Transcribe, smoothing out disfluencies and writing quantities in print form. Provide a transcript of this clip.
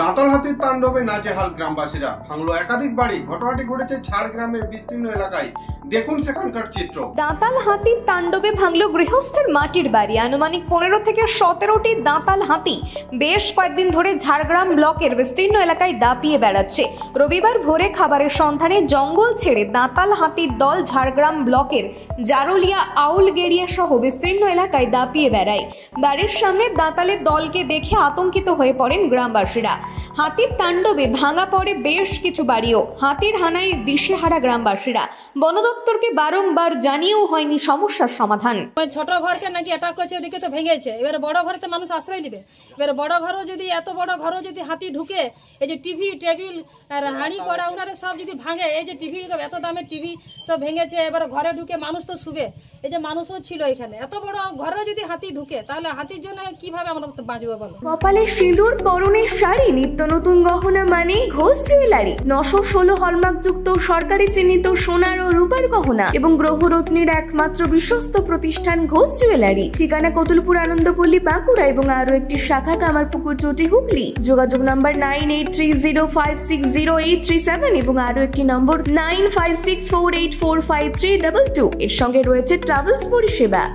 দাঁতাল হাতির তাণ্ডবে নাজেহাল গ্রামবাসীরা, ভাঙলো একাধিক বাড়ি। ঘটনাটি ঘটেছে ঝাড়গ্রামের বিস্তীর্ণ এলাকায়। দেখুন সেখানকার চিত্র। দাঁতাল হাতির তাণ্ডবে ভাঙলো গৃহস্থের মাটির বাড়ি। আনুমানিক 15 থেকে 17টি দাঁতাল হাতি বেশ কয়েকদিন ধরে ঝাড়গ্রাম ব্লকের বিস্তীর্ণ এলাকায় দাপিয়ে বেড়াচ্ছে। রবিবার ভোরে খাবারের সন্ধানে জঙ্গল ছেড়ে দাঁতাল হাতির দল ঝাড়গ্রাম ব্লকের জারুলিয়া, আউলগেড়িয়া সহ বিস্তীর্ণ এলাকায় দাপিয়ে বেড়ায়। বাড়ির সামনে দাঁতালের দলকে দেখে আতঙ্কিত হয়ে পড়েন গ্রামবাসীরা। হাতির তাণ্ডবে ভাঙা পড়ে বেশ কিছু বাড়িও। হাতির হানায় দিশেহারা গ্রামবাসীরা। বন দপ্তরকে বারংবার জানিয়েও হয়নি সমস্যার সমাধান। ছোট ঘরকে নাকি অ্যাটাক করছে, ওদিকে তো ভেঙেছে। এবারে বড় ঘরেতে মানুষ আশ্রয় নেবে। এবারে বড় ঘরও যদি, এত বড় ঘরও যদি হাতি ঢুকে, এই যে টিভি, টেবিল, হাঁড়ি কড়া উনারে সব যদি ভাঙে, এই যে টিভি, এত দামের টিভি সব ভেঙেছে। এবারে ঘরে ঢুকে মানুষ তো শুবে, এই যে মানুষও ছিল এখানে। এত বড় ঘরেও যদি হাতি ঢুকে, তাহলে হাতির জন্য কিভাবে আমরা বাঁচবো বলো? কপালে সিঁদুর, পরনের শাড়ি, নিত্য নতুন গহনা মানে ঘোষ জুয়েলারি। 916 হলমার্ক যুক্ত সরকারি চিহ্নিত সোনার ও রূপার গহনা এবং গ্রহরত্নের একমাত্র বিশ্বস্ত প্রতিষ্ঠান ঘোষ জুয়েলারি। ঠিকানা কতুলপুর, আনন্দপল্লী, বাঁকুড়া এবং আরো একটি শাখা কামারপুকুর, চটি, হুগলি। যোগাযোগ নম্বর 9830560837 এবং আরো একটি নম্বর 9564845322। এর সঙ্গে রয়েছে ট্রাভেলস পরিষেবা।